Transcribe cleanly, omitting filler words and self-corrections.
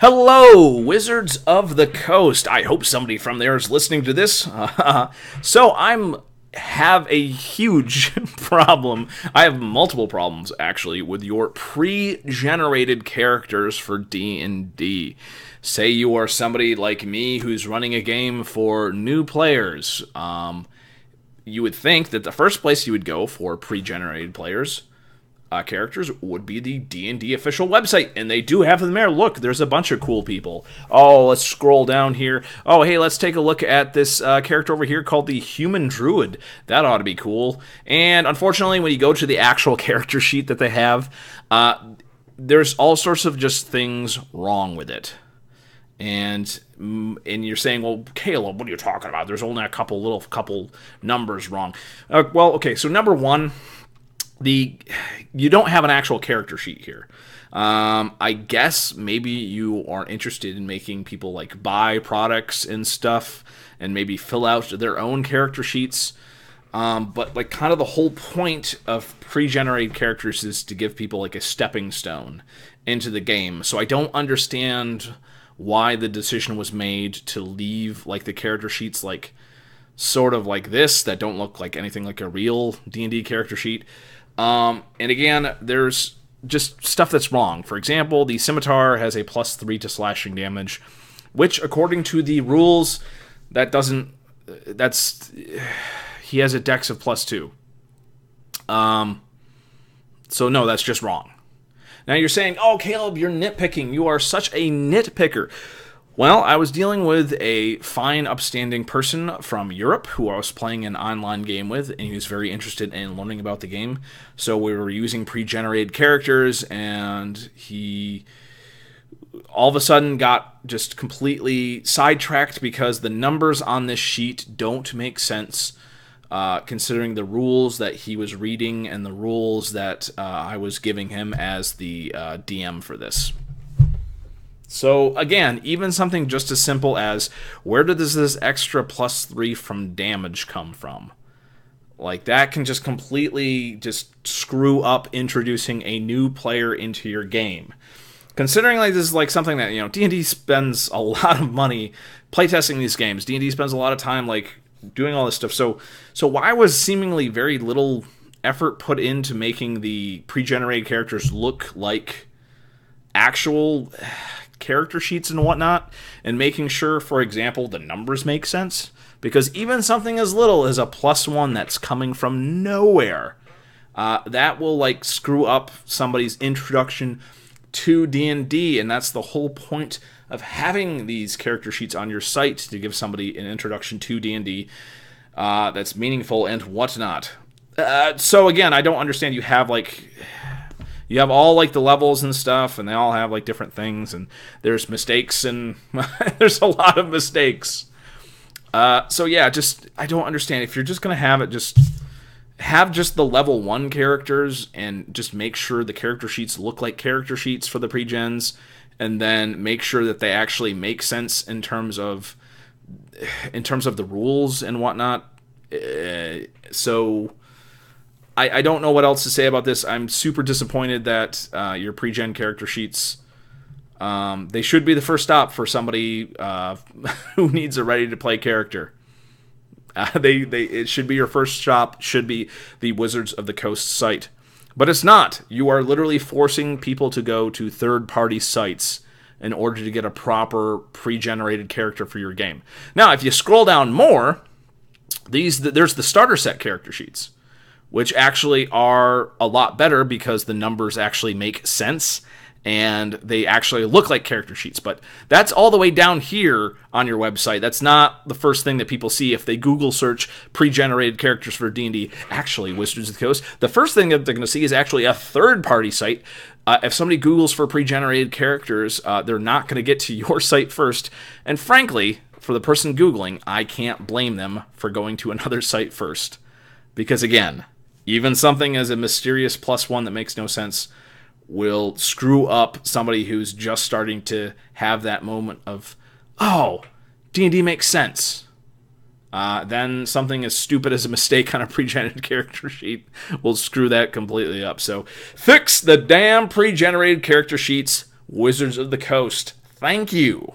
Hello, Wizards of the Coast. I hope somebody from there is listening to this. So I'm have a huge problem. I have multiple problems actually with your pre-generated characters for D&D. Say you are somebody like me who's running a game for new players. You would think that the first place you would go for pre-generated players characters would be the D&D official website, and they do have them there. Look, there's a bunch of cool people. Oh, let's scroll down here. Oh, hey, let's take a look at this character over here called the Human Druid. That ought to be cool. And unfortunately, when you go to the actual character sheet that they have, there's all sorts of just things wrong with it. And you're saying, well, Caleb, what are you talking about? There's only a couple numbers wrong. Well, okay, so number one, you don't have an actual character sheet here. I guess maybe you are interested in making people like buy products and stuff and maybe fill out their own character sheets. But like kind of the whole point of pre-generated characters is to give people like a stepping stone into the game. So I don't understand why the decision was made to leave like the character sheets like sort of like this that don't look like anything like a real D&D character sheet. And again, there's just stuff that's wrong. For example, the Scimitar has a +3 to slashing damage, which according to the rules, he has a dex of +2. So no, that's just wrong. Now you're saying, oh, Caleb, you're nitpicking. You are such a nitpicker. Well, I was dealing with a fine, upstanding person from Europe who I was playing an online game with, and he was very interested in learning about the game. So we were using pre-generated characters, and he all of a sudden got just completely sidetracked because the numbers on this sheet don't make sense, considering the rules that he was reading and the rules that I was giving him as the DM for this. So again, even something just as simple as where does this extra +3 from damage come from? Like that can just completely just screw up introducing a new player into your game. Considering like this is like something that, D&D spends a lot of money playtesting these games. D&D spends a lot of time like doing all this stuff. So why was seemingly very little effort put into making the pre-generated characters look like actual character sheets and whatnot, and making sure, for example, the numbers make sense? Because even something as little as a +1 that's coming from nowhere, that will like screw up somebody's introduction to D&D, and that's the whole point of having these character sheets on your site, to give somebody an introduction to D&D that's meaningful and whatnot. So again, I don't understand. You have all like the levels and stuff, and they all have like different things, and there's mistakes, and there's a lot of mistakes. So yeah, I don't understand. If you're just gonna have it, just have just the level 1 characters, and just make sure the character sheets look like character sheets for the pre-gens, and then make sure that they actually make sense in terms of the rules and whatnot. So I don't know what else to say about this. I'm super disappointed that your pre-gen character sheets, they should be the first stop for somebody who needs a ready-to-play character. It should be your first stop, should be the Wizards of the Coast site. But it's not. You are literally forcing people to go to third-party sites in order to get a proper pre-generated character for your game. Now, if you scroll down more, there's the starter set character sheets, which actually are a lot better because the numbers actually make sense and they actually look like character sheets. But that's all the way down here on your website. That's not the first thing that people see if they Google search pre-generated characters for D&D. Actually, Wizards of the Coast, the first thing that they're going to see is actually a third-party site. If somebody Googles for pre-generated characters, they're not going to get to your site first. And frankly, for the person Googling, I can't blame them for going to another site first. Because again, even something as a mysterious +1 that makes no sense will screw up somebody who's just starting to have that moment of, oh, D&D makes sense. then something as stupid as a mistake on a pre-generated character sheet will screw that completely up. So fix the damn pre-generated character sheets, Wizards of the Coast. Thank you.